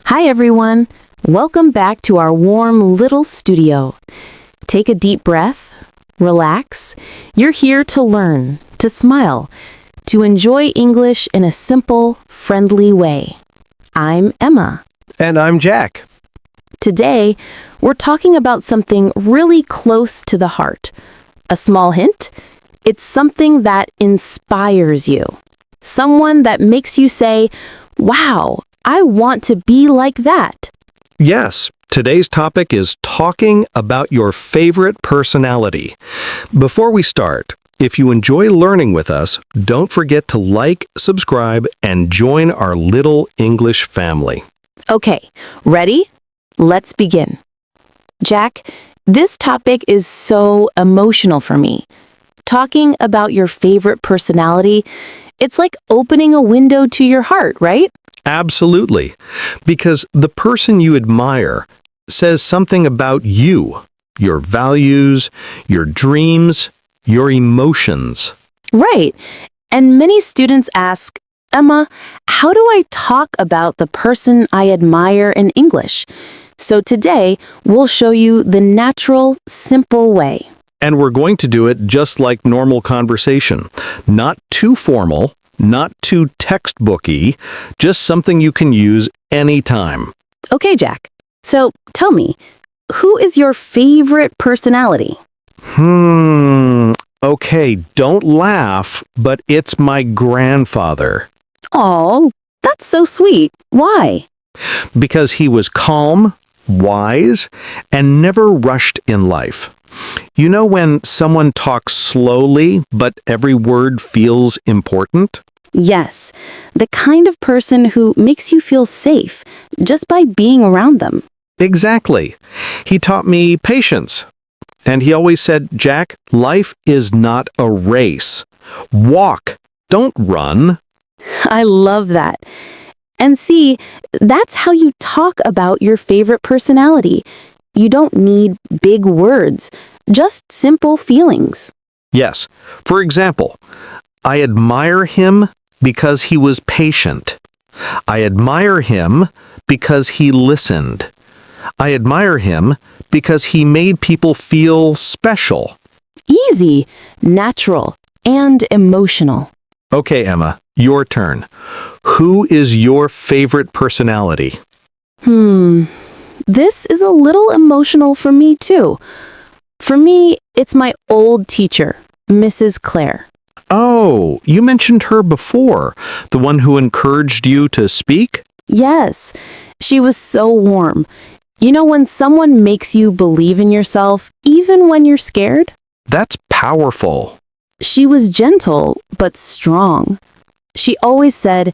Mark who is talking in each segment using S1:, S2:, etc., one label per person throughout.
S1: Hi, everyone. Welcome back to our warm little studio. Take a deep breath, relax. You're here to learn, to smile, to enjoy English in a simple, friendly way. I'm Emma.
S2: And I'm Jack.
S1: Today, we're talking about something really close to the heart. A small hint? It's something that inspires you. Someone that makes you say, "Wow, I want to be like that."
S2: Yes, today's topic is talking about your favorite personality. Before we start, if you enjoy learning with us, don't forget to like, subscribe, and join our little English family.
S1: Okay, ready? Let's begin. Jack, this topic is so emotional for me. Talking about your favorite personality, it's like opening a window to your heart, right?
S2: Absolutely, because the person you admire says something about you, your values, your dreams, your emotions.
S1: Right. And many students ask, "Emma, how do I talk about the person I admire in English?" So today, we'll show you the natural, simple way.
S2: And we're going to do it just like normal conversation. Not too formal, not too textbooky, just something you can use anytime.
S1: Okay, Jack. So tell me, who is your favorite personality?
S2: Okay, don't laugh, but it's my grandfather.
S1: Oh, that's so sweet. Why?
S2: Because he was calm, wise, and never rushed in life. You know when someone talks slowly, but every word feels important?
S1: Yes, the kind of person who makes you feel safe just by being around them.
S2: Exactly. He taught me patience. And he always said, "Jack, life is not a race. Walk, don't run."
S1: I love that. And see, that's how you talk about your favorite personality. You don't need big words, just simple feelings.
S2: Yes. For example, I admire him because he was patient. I admire him because he listened. I admire him because he made people feel special.
S1: Easy, natural, and emotional.
S2: Okay, Emma, your turn. Who is your favorite personality?
S1: This is a little emotional for me too. For me, it's my old teacher, Mrs. Claire.
S2: Oh, you mentioned her before, the one who encouraged you to speak?
S1: Yes, she was so warm. You know when someone makes you believe in yourself, even when you're scared?
S2: That's powerful.
S1: She was gentle, but strong. She always said,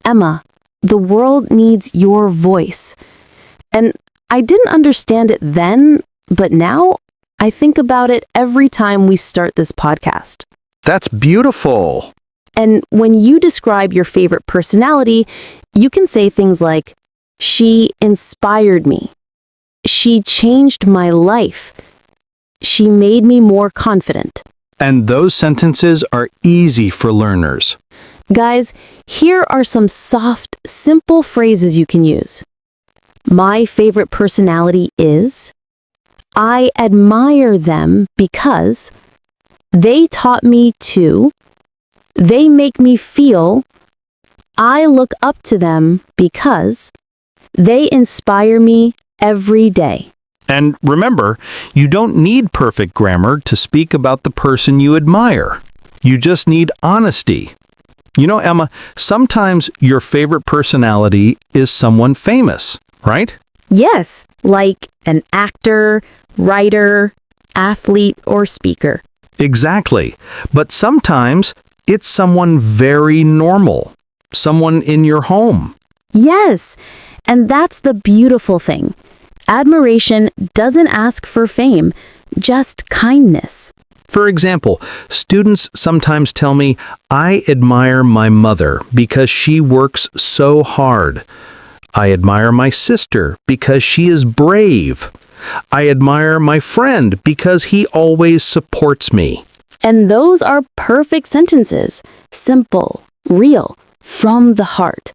S1: "Emma, the world needs your voice." And I didn't understand it then, but now I think about it every time we start this podcast.
S2: That's beautiful.
S1: And when you describe your favorite personality, you can say things like, "She inspired me. She changed my life. She made me more confident."
S2: And those sentences are easy for learners.
S1: Guys, here are some soft, simple phrases you can use. My favorite personality is, I admire them because they taught me to, they make me feel, I look up to them because they inspire me every day.
S2: And remember, you don't need perfect grammar to speak about the person you admire. You just need honesty. You know, Emma, sometimes your favorite personality is someone famous, right?
S1: Yes, like an actor, writer, athlete, or speaker.
S2: Exactly. But sometimes it's someone very normal, someone in your home.
S1: Yes, and that's the beautiful thing. Admiration doesn't ask for fame, just kindness.
S2: For example, students sometimes tell me, "I admire my mother because she works so hard. I admire my sister because she is brave. I admire my friend because he always supports me."
S1: And those are perfect sentences. Simple, real, from the heart.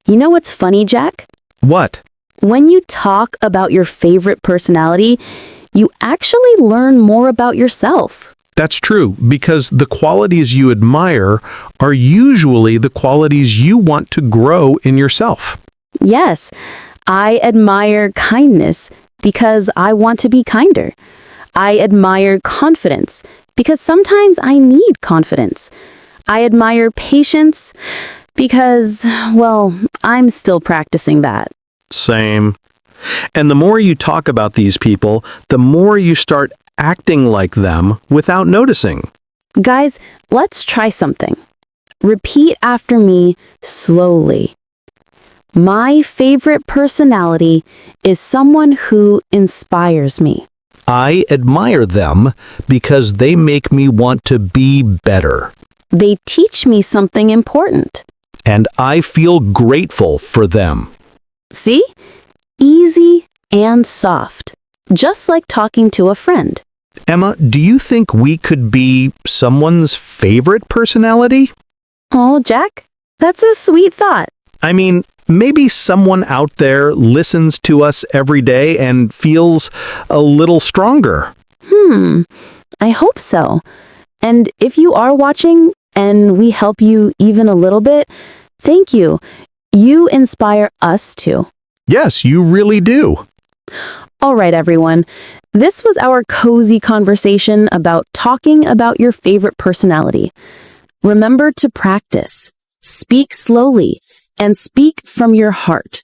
S1: You know what's funny, Jack?
S2: What?
S1: When you talk about your favorite personality, you actually learn more about yourself.
S2: That's true, because the qualities you admire are usually the qualities you want to grow in yourself.
S1: Yes, I admire kindness because I want to be kinder. I admire confidence because sometimes I need confidence. I admire patience because, well, I'm still practicing that.
S2: Same. And the more you talk about these people, the more you start acting like them without noticing.
S1: Guys, let's try something. Repeat after me slowly. My favorite personality is someone who inspires me.
S2: I admire them because they make me want to be better.
S1: They teach me something important.
S2: And I feel grateful for them.
S1: See? Easy and soft. Just like talking to a friend.
S2: Emma, do you think we could be someone's favorite personality?
S1: Oh, Jack, that's a sweet thought.
S2: I mean, maybe someone out there listens to us every day and feels a little stronger.
S1: I hope so. And if you are watching and we help you even a little bit, thank you. You inspire us too.
S2: Yes, you really do.
S1: All right, everyone. This was our cozy conversation about talking about your favorite personality. Remember to practice, speak slowly, and speak from your heart.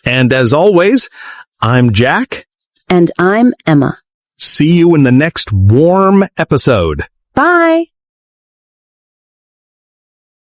S2: And as always, I'm Jack.
S1: And I'm Emma.
S2: See you in the next warm episode.
S1: Bye!